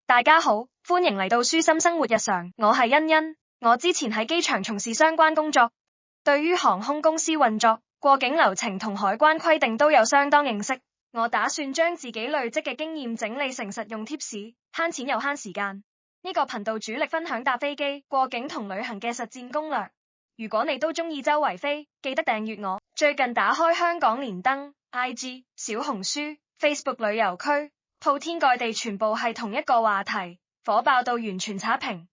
大家好，歡迎嚟到舒心生活日常，我係欣欣。我之前喺機場從事相關工作，對於航空公司運作、過境流程同海關規定都有相當認識。我打算將自己累積嘅經驗整理成實用貼士，慳錢又慳時間。呢個頻道主力分享搭飛機、過境同旅行嘅實戰攻略。如果你都中意周圍飛，記得訂閱我。最近打開香港連登、IG、小紅書、Facebook 旅遊區，鋪天蓋地全部係同一個話題，火爆到完全刷屏。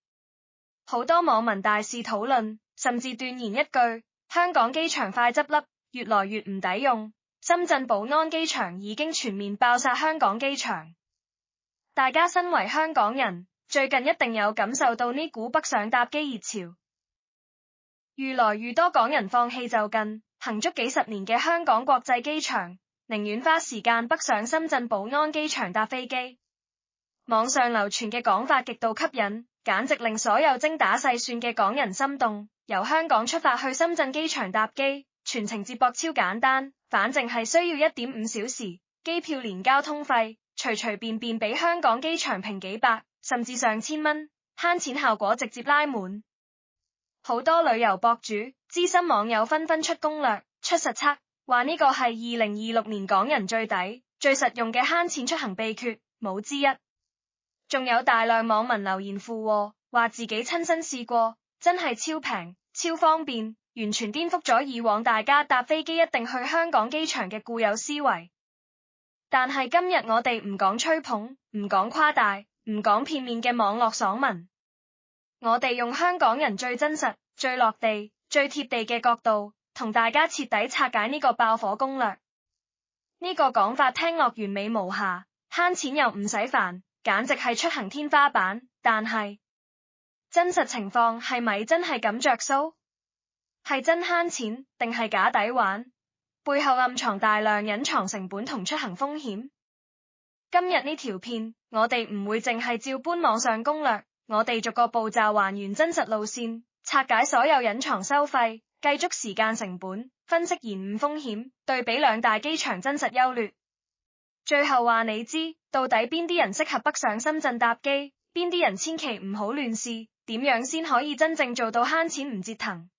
好多網民大肆討論，甚至斷言一句：香港機場快執笠，越來越唔抵用。深圳寶安機場已經全面爆殺香港機場。大家身為香港人，最近一定有感受到呢股北上搭機熱潮。愈來愈多港人放棄就近行足幾十年嘅香港國際機場，寧願花時間北上深圳寶安機場搭飛機。網上流傳嘅講法極度吸引，簡直令所有精打細算嘅港人心動。由香港出發去深圳機場搭機，全程接駁超簡單，反正係需要 1.5 小時，機票連交通費，隨隨便便比香港機場平幾百，甚至上千蚊，慳錢效果直接拉滿。好多旅遊博主、資深網友紛紛出攻略、出實測，話呢個係2026年港人最抵、最實用嘅慳錢出行秘訣，冇之一。仲有大量網民留言附和，話自己親身試過，真係超平、超方便，完全顛覆咗以往大家搭飛機一定去香港機場嘅固有思維。但係今日我哋唔講吹捧，唔講誇大，唔講片面嘅網絡爽文，我哋用香港人最真實、最落地、最貼地嘅角度，同大家徹底拆解呢個爆火攻略。呢個講法聽落完美無瑕，慳錢又唔使煩，簡直係出行天花板。但係真實情況係咪真係咁着數？係真慳錢定係假抵玩？背後暗藏大量隱藏成本同出行風險。今日呢條片，我哋唔會淨係照搬網上攻略，我哋逐個步驟還原真實路線，拆解所有隱藏收費，計足時間成本，分析延誤風險，對比兩大機場真實優劣。最後話你知，到底邊啲人適合北上深圳搭機，邊啲人千祈唔好亂試，點樣先可以真正做到慳錢唔折騰。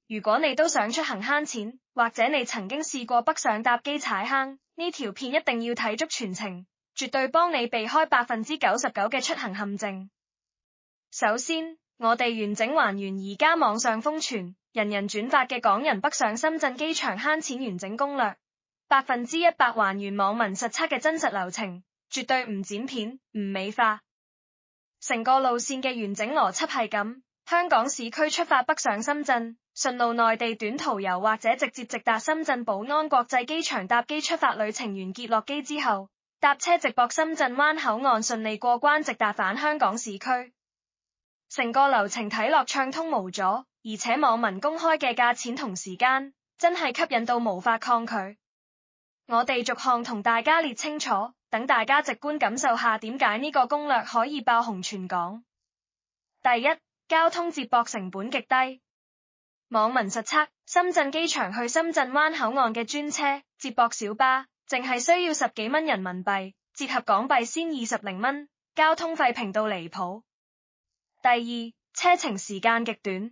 如果你都想出行慳錢，或者你曾經試過北上搭機踩坑，呢條片一定要睇足全程，絕對幫你避開99%嘅出行陷阱。首先，我哋完整還原而家網上瘋傳、人人轉發嘅港人北上深圳機場慳錢完整攻略，100%還原網民實測嘅真實流程，絕對唔剪片、唔美化。成個路線嘅完整邏輯係咁：香港市區出發北上深圳，順路內地短途遊或者直接直達深圳寶安國際機場搭機出發旅程完結落機之後，搭車直駁深圳灣口岸順利過關直達返香港市區。成個流程睇落暢通無阻，而且網民公開嘅價錢同時間，真係吸引到無法抗拒。我哋逐項同大家列清楚，等大家直觀感受下點解呢個攻略可以爆紅全港。第一，交通接駁成本極低。網民實測，深圳機場去深圳灣口岸嘅專車、接駁小巴，淨係需要10幾蚊人民幣，折合港幣先20零蚊，交通費平到離譜。第二，車程時間極短。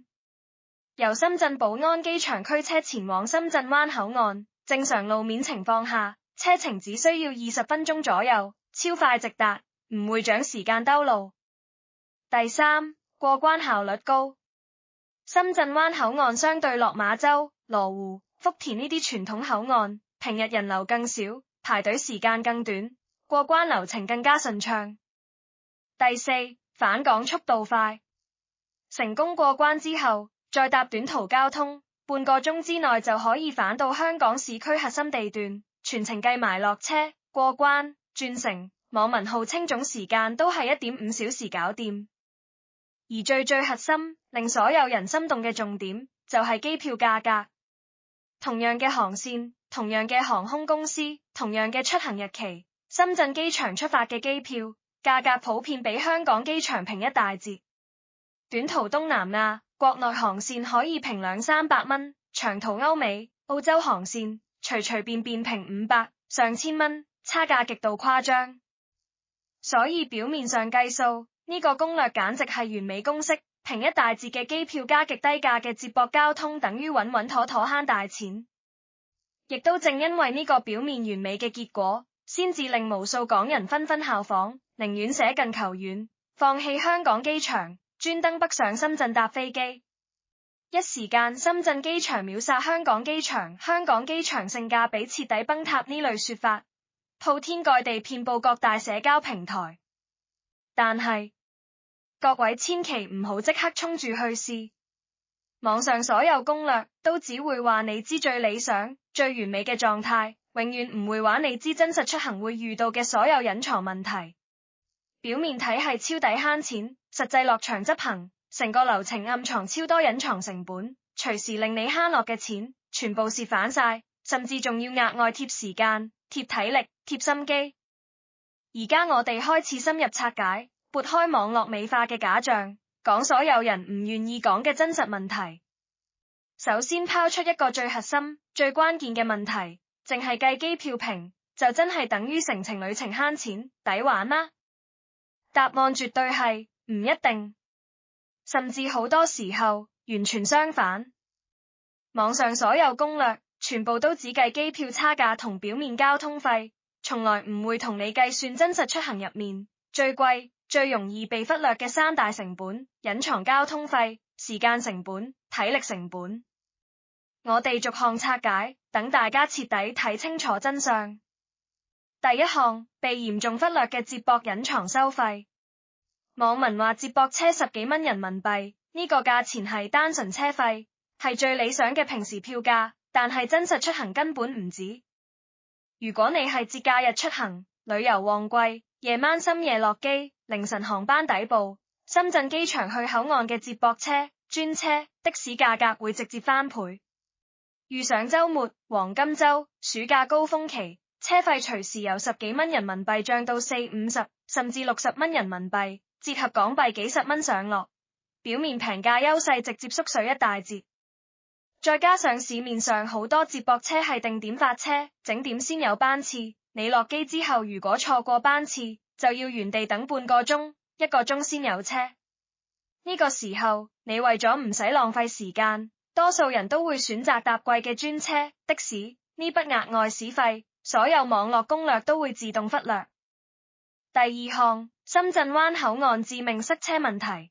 由深圳寶安機場驅車前往深圳灣口岸，正常路面情況下，車程只需要20分鐘左右，超快直達，唔會長時間兜路。第三，過關效率高。深圳灣口岸相對落馬洲、羅湖、福田呢啲傳統口岸，平日人流更少，排隊時間更短，過關流程更加順暢。第四，返港速度快。成功過關之後，再搭短途交通，半個鐘之內就可以返到香港市區核心地段，全程計埋落車、過關、轉乘，網民號稱總時間都係 1.5 小時搞掂。而最核心，令所有人心動嘅重點，就係機票價格。同樣嘅航線，同樣嘅航空公司，同樣嘅出行日期，深圳機場出發嘅機票，價格普遍比香港機場平一大截。短途東南亞、國內航線可以平200-300蚊，長途歐美、澳洲航線，隨隨便便平500、上千蚊，差價極度誇張。所以表面上計數，呢個攻略簡直係完美公式，平一大截嘅機票加極低價嘅接駁交通等於穩穩妥妥慳大錢。亦都正因為呢個表面完美嘅結果，先至令無數港人紛紛效仿，寧願捨近求遠，放棄香港機場，專登北上深圳搭飛機。一時間深圳機場秒殺香港機場，香港機場性價比徹底崩塌呢類說法，鋪天蓋地遍佈各大社交平台。但係各位千祈唔好即刻衝住去試，網上所有攻略都只會話你知最理想、最完美嘅狀態，永遠唔會話你知真實出行會遇到嘅所有隱藏問題。表面睇係超抵慳錢，實際落場執行，成個流程暗藏超多隱藏成本，隨時令你慳落嘅錢全部蝕反晒，甚至仲要額外貼時間、貼體力、貼心機。而家我哋開始深入拆解，撥開網絡美化嘅假象，講所有人唔願意講嘅真實問題。首先拋出一個最核心、最關鍵嘅問題，淨係計機票平，就真係等於成程旅程慳錢，抵玩嗎？答案絕對係唔一定，甚至好多時候完全相反。網上所有攻略全部都只計機票差價同表面交通費，從來唔會同你計算真實出行入面最貴、最容易被忽略嘅三大成本：隱藏交通費、時間成本、體力成本。我哋逐項拆解，等大家徹底睇清楚真相。第一項，被嚴重忽略嘅接駁隱藏收費。網民話接駁車10幾蚊人民幣，呢個價錢係單純車費，係最理想嘅平時票價，但係真實出行根本唔止。如果你係節假日出行、旅遊旺季、夜晚深夜落機、凌晨航班抵埗，深圳機場去口岸嘅接駁車、專車、的士價格會直接翻倍。遇上週末、黃金週、暑假高峰期，車費隨時由10幾蚊人民幣漲到40、50甚至60蚊人民幣，折合港幣幾十蚊上落，表面平價優勢直接縮水一大截。再加上市面上好多接駁車係定點發車，整點先有班次，你落機之後如果錯過班次，就要原地等半個鐘、1個鐘先有車。呢個時候，你為咗唔使浪費時間，多數人都會選擇搭貴嘅專車、的士，呢筆額外使費，所有網絡攻略都會自動忽略。第二項，深圳灣口岸致命塞車問題。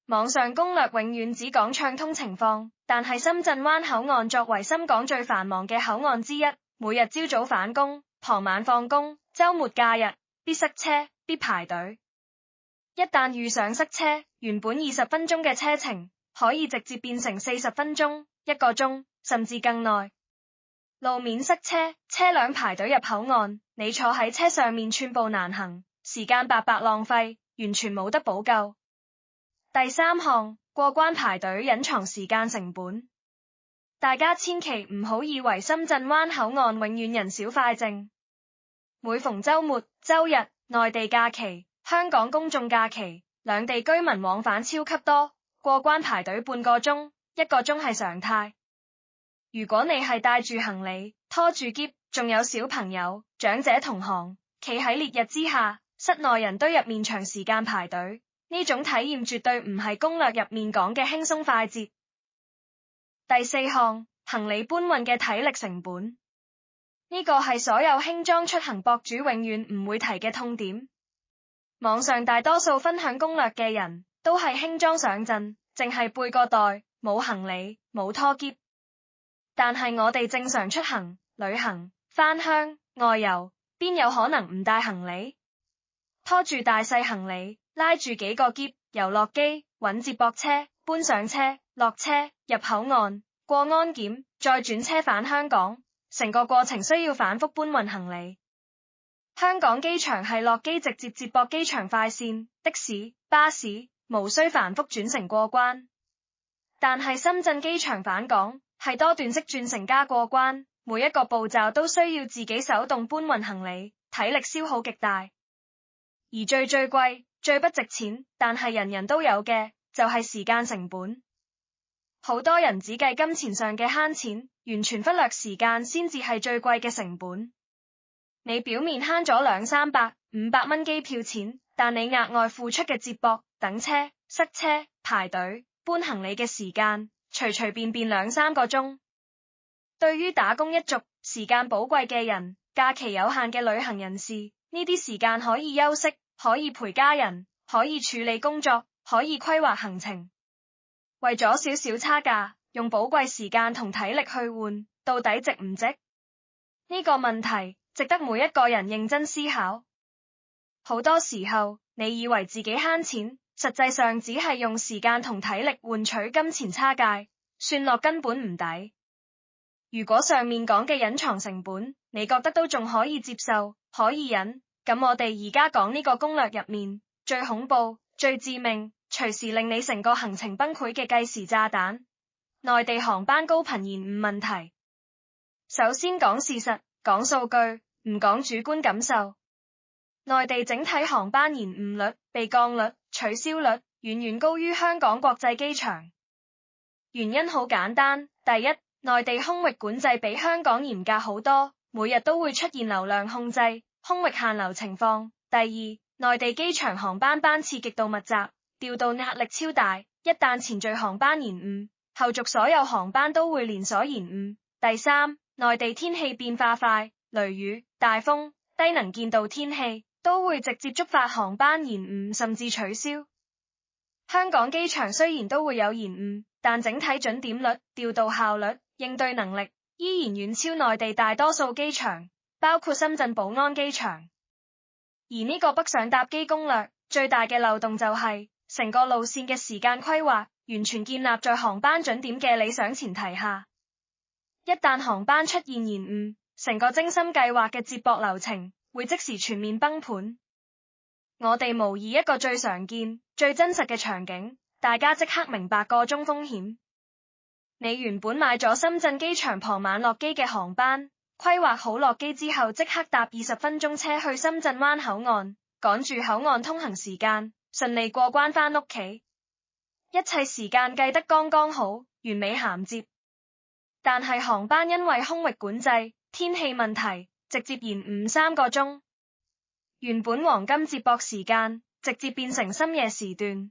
網上攻略永遠只講暢通情況，但係深圳灣口岸作為深港最繁忙嘅口岸之一，每日朝早返工、傍晚放工、週末假日，必塞車、必排隊。一旦遇上塞車，原本20分鐘嘅車程，可以直接變成40分鐘、1個鐘，甚至更耐。路面塞車，車輛排隊入口岸，你坐喺車上面寸步難行，時間白白浪費，完全冇得補救。第三項，過關排隊隱藏時間成本。大家千祈唔好以為深圳灣口岸永遠人少快靜，每逢週末、週日、內地假期、香港公眾假期，兩地居民往返超級多，過關排隊半個鐘、1個鐘係常態。如果你係帶住行李、拖住篋，仲有小朋友、長者同行，企喺烈日之下，室內人堆入面長時間排隊，呢種體驗絕對唔係攻略入面講嘅輕鬆快捷。第四項，行李搬運嘅體力成本。呢個係所有輕裝出行博主永遠唔會提嘅痛點。網上大多數分享攻略嘅人，都係輕裝上陣，淨係背個袋，冇行李，冇拖篋。但係我哋正常出行、旅行、返鄉、外遊，邊有可能唔帶行李？拖住大細行李，拉住幾個篋，由落機、搵接駁車、搬上車、落車、入口岸、過安檢，再轉車返香港，成個過程需要反覆搬運行李。香港機場係落機直接接駁機場快線、的士、巴士，無需反覆轉乘過關。但係深圳機場返港，係多段式轉乘加過關，每一個步驟都需要自己手動搬運行李，體力消耗極大。而最貴、最不值錢，但係人人都有嘅，就係時間成本。好多人只計金錢上嘅慳錢，完全忽略時間先至係最貴嘅成本。你表面慳咗200-300、500蚊機票錢，但你額外付出嘅接駁、等車、塞車、排隊、搬行李嘅時間，隨隨便便2-3個鐘。對於打工一族、時間寶貴嘅人、假期有限嘅旅行人士，呢啲時間可以休息，可以陪家人，可以處理工作，可以規劃行程。為咗少少差價，用寶貴時間同體力去換，到底值唔值？呢個問題值得每一個人認真思考。好多時候，你以為自己慳錢，實際上只係用時間同體力換取金錢差價，算落根本唔抵。如果上面講嘅隱藏成本，你覺得都仲可以接受，可以忍，咁我哋而家講呢個攻略入面，最恐怖、最致命，隨時令你成個行程崩潰嘅計時炸彈——內地航班高頻延誤問題。首先講事實，講數據，唔講主觀感受。內地整體航班延誤率、備降率、取消率遠遠高於香港國際機場。原因好簡單，第一，內地空域管制比香港嚴格好多，每日都會出現流量控制、空域限流情況。第二，內地機場航班班次極度密集，調度壓力超大，一旦前序航班延誤，後續所有航班都會連鎖延誤。第三，內地天氣變化快，雷雨、大風、低能見度天氣都會直接觸發航班延誤甚至取消。香港機場雖然都會有延誤，但整體準點率、調度效率、應對能力依然遠超內地大多數機場，包括深圳寶安機場。而呢個北上搭機攻略最大嘅漏洞就係，成個路線嘅時間規劃完全建立在航班準點嘅理想前提下。一旦航班出現延誤，成個精心計劃嘅接駁流程會即時全面崩盤。我哋模擬一個最常見、最真實嘅場景，大家即刻明白個中風險。你原本買咗深圳機場傍晚落機嘅航班，規劃好落機之後即刻搭20分鐘車去深圳灣口岸，趕住口岸通行時間，順利過關返屋企，一切時間計得剛剛好，完美銜接。但係航班因為空域管制、天氣問題，直接延誤3個鐘。原本黃金接駁時間，直接變成深夜時段。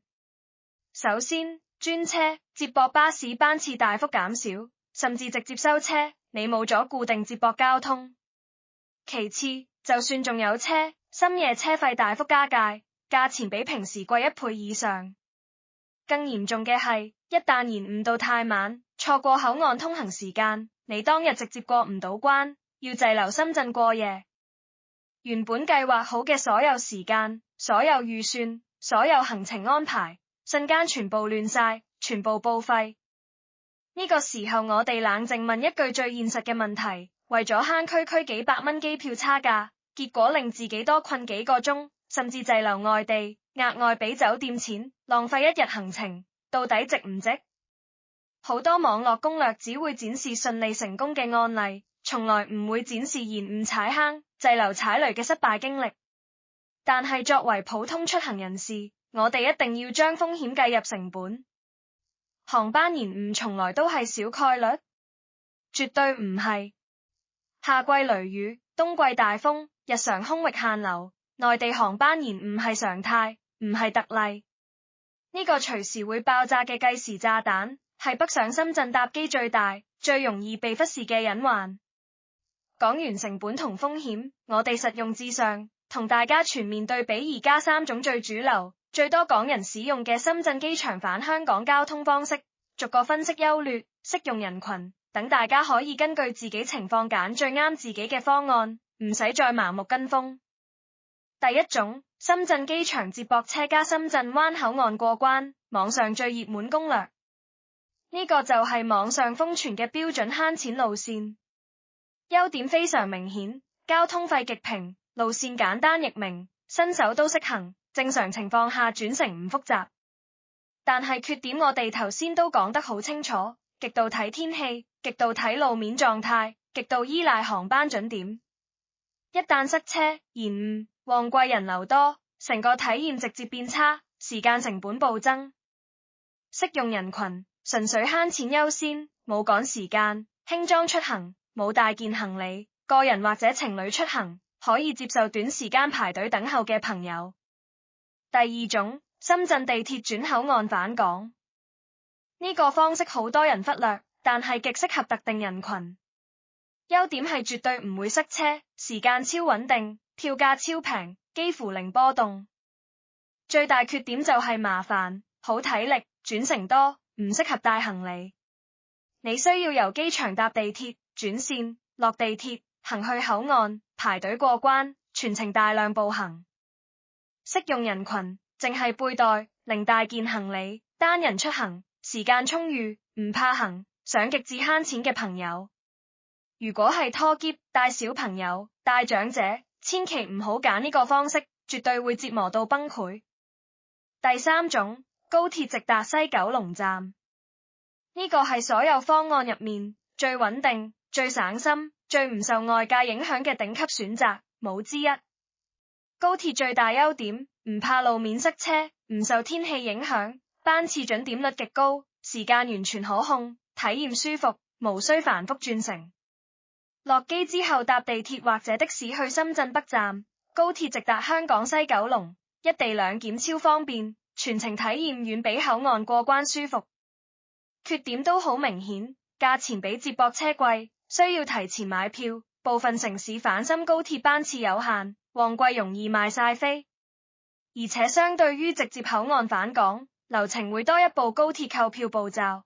首先，專車、接駁巴士班次大幅減少，甚至直接收車，你冇咗固定接駁交通。其次，就算仲有車，深夜車費大幅加價，價錢比平時貴1倍以上。更嚴重嘅係，一旦延誤到太晚，錯過口岸通行時間，你當日直接過唔到關，要滯留深圳過夜。原本計劃好嘅所有時間、所有預算、所有行程安排，瞬間全部亂晒，全部報廢。呢個時候我哋冷靜問一句最現實嘅問題，為咗慳區區幾百蚊機票差價，結果令自己多困幾個鐘，甚至滯留外地，額外俾酒店錢，浪費1日行程，到底值唔值？好多網絡攻略只會展示順利成功嘅案例，從來唔會展示延誤踩坑、滯留踩雷嘅失敗經歷。但係作為普通出行人士，我哋一定要將風險計入成本。航班延誤從來都係小概率，絕對唔係。夏季雷雨、冬季大風、日常空域限流，內地航班延誤係常態，唔係特例。呢個隨時會爆炸嘅計時炸彈，係北上深圳搭機最大、最容易被忽視嘅隱患。講完成本同風險，我哋實用至上，同大家全面對比而家3種最主流、最多港人使用嘅深圳機場返香港交通方式，逐個分析優劣、適用人群，等大家可以根據自己情況揀最啱自己嘅方案，唔使再盲目跟風。第一種，深圳機場接駁車加深圳灣口岸過關，網上最熱門攻略。呢個就係網上瘋傳嘅標準慳錢路線，優點非常明顯，交通費極平，路線簡單易明，新手都識行，正常情況下轉乘唔複雜。但係缺點我哋頭先都講得好清楚，極度睇天氣，極度睇路面狀態，極度依賴航班準點。一旦塞車、延誤、旺季人流多，成個體驗直接變差，時間成本暴增。適用人群純粹慳錢優先，冇趕時間，輕裝出行，冇大件行李，個人或者情侶出行，可以接受短時間排隊等候嘅朋友。第二種，深圳地鐵轉口岸返港。呢個方式好多人忽略，但係極適合特定人群。優點係絕對唔會塞車，時間超穩定，票價超平，幾乎零波動。最大缺點就係麻煩，好體力，轉乘多，唔適合帶行李。你需要由機場搭地鐵，轉線，落地鐵，行去口岸，排隊過關，全程大量步行。適用人群，淨係背袋，零大件行李，單人出行，時間充裕，唔怕行，想極致慳錢嘅朋友。如果係拖喼，帶小朋友，帶長者，千祈唔好揀呢個方式，絕對會折磨到崩潰。第三種，高鐵直達西九龍站。呢個係所有方案入面最穩定、最省心、最唔受外界影響嘅頂級選擇，冇之一。高鐵最大優點，唔怕路面塞車，唔受天氣影響，班次準點率極高，時間完全可控，體驗舒服，無需繁複轉乘。落機之後搭地鐵或者的士去深圳北站，高鐵直達香港西九龍，一地兩檢超方便，全程體驗遠比口岸過關舒服。缺點都好明顯，價錢比接駁車貴，需要提前買票，部分城市返深高鐵班次有限，旺季容易賣晒飛。而且相對於直接口岸返港，流程會多一步高鐵購票步驟。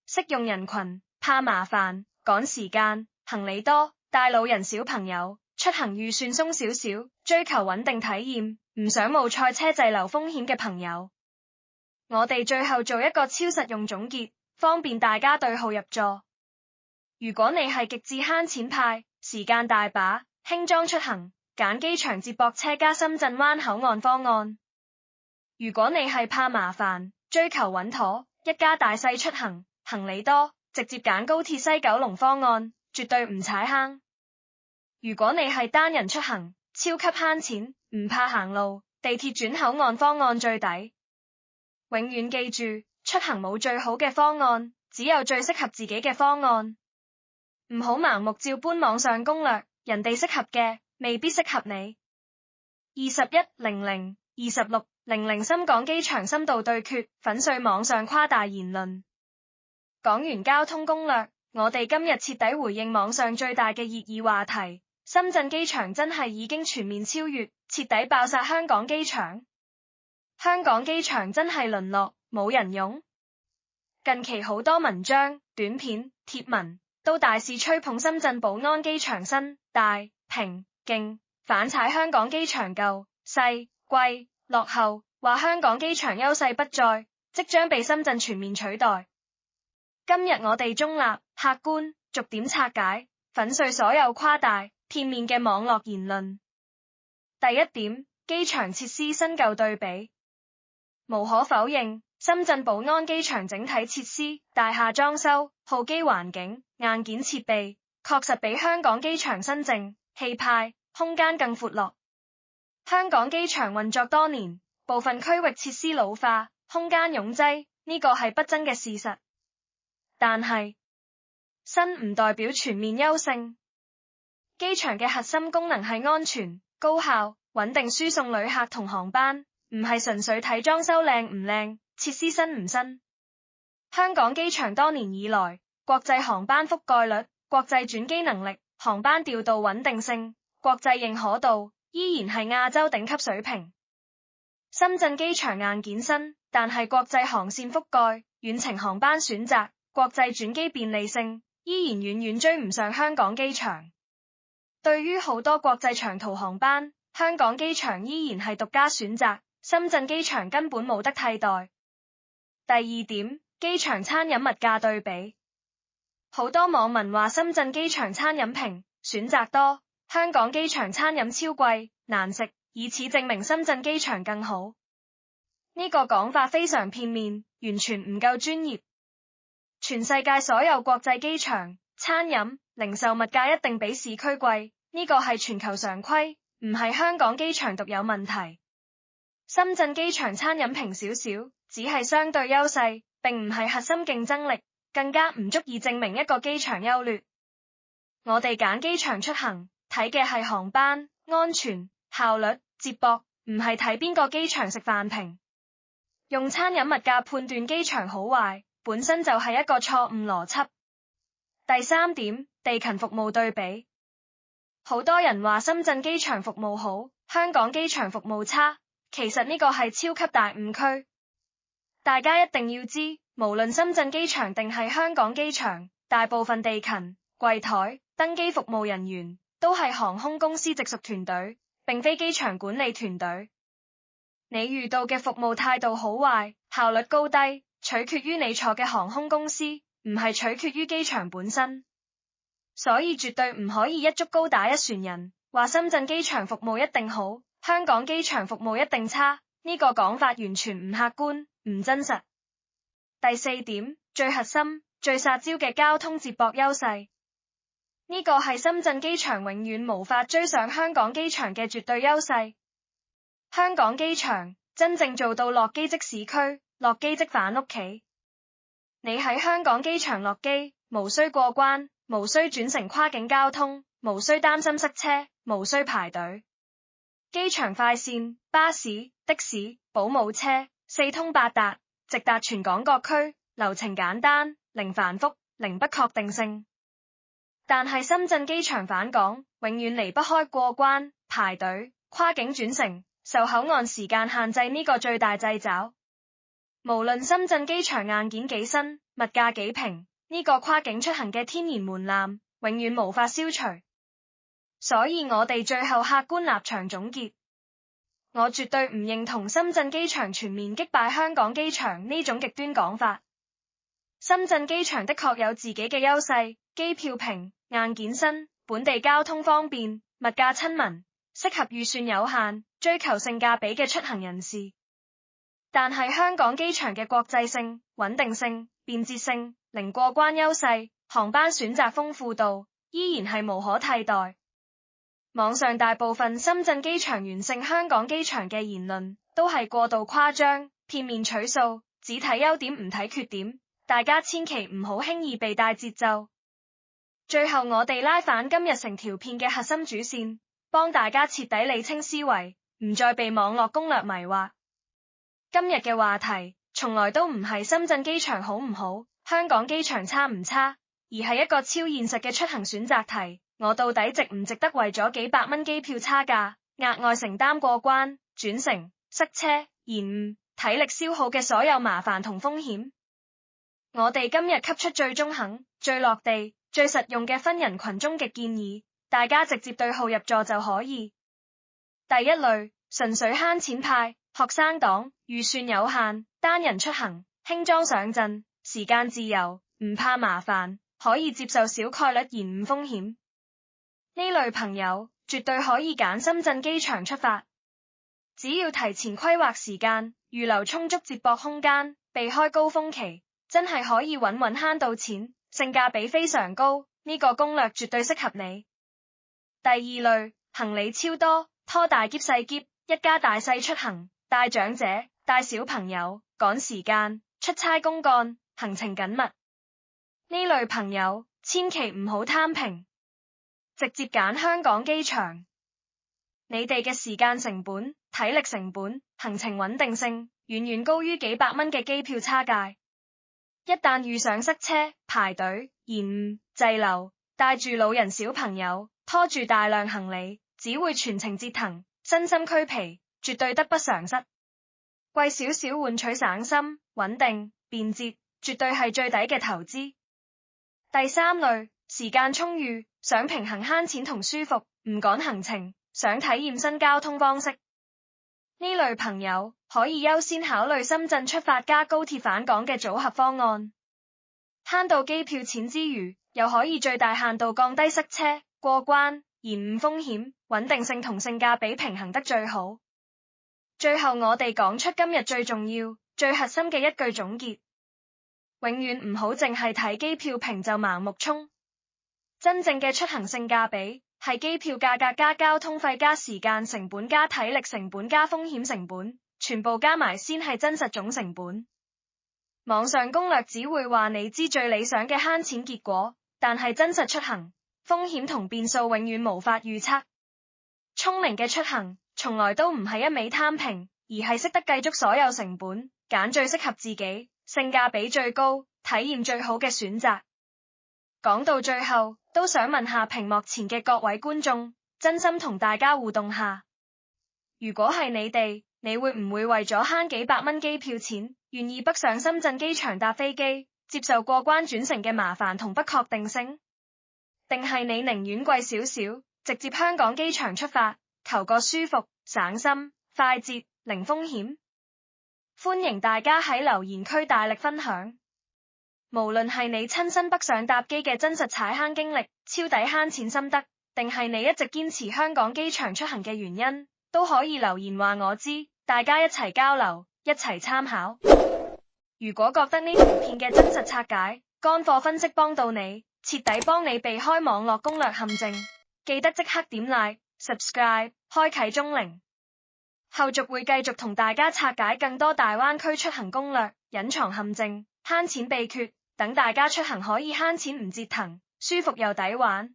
適用人群，怕麻煩，趕時間，行李多，帶老人小朋友，出行預算鬆少少，追求穩定體驗，唔想冒賽車滯留風險嘅朋友。我哋最後做一個超實用總結，方便大家對號入座。如果你係極致慳錢派，時間大把，輕裝出行，揀機場接駁車加深圳灣口岸方案。如果你係怕麻煩，追求穩妥，一家大細出行，行李多，直接揀高鐵西九龍方案，絕對唔踩坑。如果你係單人出行，超級慳錢，唔怕行路，地鐵轉口岸方案最抵。永遠記住，出行冇最好嘅方案，只有最適合自己嘅方案。唔好盲目照搬網上攻略，人哋適合嘅未必適合你。2100 2600深港機場深度對決，粉碎網上誇大言論。講完交通攻略，我哋今日徹底回應網上最大嘅熱議話題：深圳機場真係已經全面超越，徹底爆殺香港機場。香港機場真係淪落，冇人用。近期好多文章、短片、貼文都大肆吹捧深圳寶安機場新、大、平、勁，反踩香港機場舊、細、貴、落後，話香港機場優勢不再，即將被深圳全面取代。今日我哋中立、客觀，逐點拆解，粉碎所有誇大、片面嘅網絡言論。第一點，機場設施新舊對比。無可否認，深圳寶安機場整體設施、大廈裝修、候機環境、硬件設備，確實比香港機場新淨、氣派、空間更闊落。香港機場運作多年，部分區域設施老化、空間擁擠，呢個係不爭嘅事實。但係，新唔代表全面優勝。機場嘅核心功能係安全、高效、穩定輸送旅客同航班，唔係純粹睇裝修靚唔靚、設施新唔新。香港機場多年以來，國際航班覆蓋率、國際轉機能力、航班調度穩定性、國際認可度，依然係亞洲頂級水平。深圳機場硬件新，但係國際航線覆蓋、遠程航班選擇、國際轉機便利性，依然遠遠追唔上香港機場。對於好多國際長途航班，香港機場依然係獨家選擇，深圳機場根本冇得替代。第二點，機場餐飲物價對比。好多網民話深圳機場餐飲平，選擇多，香港機場餐飲超貴，難食，以此證明深圳機場更好。呢個講法非常片面，完全唔夠專業。全世界所有國際機場，餐飲、零售物價一定比市區貴，呢個係全球常規，唔係香港機場獨有問題。深圳機場餐飲平少少，只係相對優勢，並唔係核心競爭力，更加唔足以證明一個機場優劣。我哋揀機場出行，睇嘅係航班、安全、效率、接駁，唔係睇邊個機場食飯平。用餐飲物價判斷機場好壞，本身就係一個錯誤邏輯。第三點，地勤服務對比。好多人話深圳機場服務好，香港機場服務差，其實呢個係超級大誤區。大家一定要知，無論深圳機場定係香港機場，大部分地勤、櫃檯、登機服務人員都係航空公司直屬團隊，並非機場管理團隊。你遇到嘅服務態度好壞、效率高低，取決於你坐嘅航空公司，唔係取決於機場本身。所以絕對唔可以一竹篙打一船人，話深圳機場服務一定好，香港機場服務一定差，呢個講法完全唔客觀、唔真實。第四點，最核心、最殺招嘅交通接駁優勢，呢個係深圳機場永遠無法追上香港機場嘅絕對優勢。香港機場真正做到落機即市區，落機即返屋企。你喺香港機場落機，無需過關，無需轉乘跨境交通，無需擔心塞車，無需排隊。機場快線、巴士、的士、保姆車，四通八達，直達全港各區，流程簡單，零繁複，零不確定性。但係深圳機場返港，永遠離不開過關、排隊、跨境轉乘、受口岸時間限制呢個最大掣肘。無論深圳機場硬件幾新，物價幾平，呢個跨境出行嘅天然門檻永遠無法消除。所以我哋最後客觀立場總結，我絕對唔認同深圳機場全面擊敗香港機場呢種極端講法。深圳機場的確有自己嘅優勢，機票平，硬件新，本地交通方便，物價親民，適合預算有限、追求性價比嘅出行人士。但係香港機場嘅國際性、穩定性、便捷性、零過關優勢、航班選擇豐富度，依然係無可替代。網上大部分深圳機場完勝香港機場嘅言論，都係過度誇張、片面取數，只睇優點唔睇缺點，大家千祈唔好輕易被帶節奏。最後我哋拉返今日成條片嘅核心主線，幫大家徹底理清思維，唔再被網絡攻略迷惑。今日嘅話題從來都唔係深圳機場好唔好，香港機場差唔差，而係一個超現實嘅出行選擇題。我到底值唔值得為咗幾百蚊機票差價，額外承擔過關、轉乘、塞車、延誤、體力消耗嘅所有麻煩同風險？我哋今日給出最中肯、最落地、最實用嘅分人群終極建議，大家直接對號入座就可以。第一類，純粹慳錢派，學生黨，預算有限，單人出行，輕裝上陣，時間自由，唔怕麻煩，可以接受小概率延誤風險。呢類朋友絕對可以揀深圳機場出發，只要提前規劃時間，預留充足接駁空間，避開高峰期，真係可以穩穩慳到錢，性價比非常高，呢個攻略絕對適合你。第二類，行李超多，拖大篋細篋，一家大細出行，帶長者，帶小朋友，趕時間，出差公幹，行程緊密。呢類朋友千祈唔好貪平，直接揀香港機場。你哋嘅時間成本、體力成本、行程穩定性遠遠高於幾百蚊嘅機票差價。一旦遇上塞車、排隊、延誤、滯留，帶住老人小朋友，拖住大量行李，只會全程折騰，身心俱疲，絕對得不償失。貴少少換取省心、穩定、便捷，絕對係最抵嘅投資。第三類，時間充裕，想平衡慳錢同舒服，唔趕行程，想體驗新交通方式。呢類朋友可以優先考慮深圳出發加高鐵返港嘅組合方案，慳到機票錢之餘，又可以最大限度降低塞車、過關、延誤風險，穩定性同性價比平衡得最好。最後我哋講出今日最重要、最核心嘅一句總結：永遠唔好淨係睇機票平就盲目衝，真正嘅出行性價比係機票價格加交通費加時間成本加體力成本加風險成本，全部加埋先係真實總成本。網上攻略只會話你知最理想嘅慳錢結果，但係真實出行風險同變數永遠無法預測。聰明嘅出行從來都唔係一味攤平，而係識得計足所有成本，揀最適合自己、性價比最高、體驗最好嘅選擇。講到最後，都想問下屏幕前嘅各位觀眾，真心同大家互動下，如果係你哋，你會唔會為咗慳幾百蚊機票錢，願意北上深圳機場搭飛機，接受過關轉乘嘅麻煩同不確定性？定係你寧願貴少少，直接香港機場出發，求個舒服、省心、快捷、零風險？歡迎大家喺留言區大力分享。無論係你親身北上搭機嘅真實踩坑經歷、超抵慳錢心得，定係你一直堅持香港機場出行嘅原因，都可以留言話我知，大家一齊交流，一齊參考。如果覺得呢條片嘅真實拆解、乾貨分析幫到你，徹底幫你避開網絡攻略陷阱，記得即刻點 like、subscribe、開啟鐘鈴。後續會繼續同大家拆解更多大灣區出行攻略、隱藏陷阱、慳錢秘訣，等大家出行可以慳錢唔折騰，舒服又抵玩。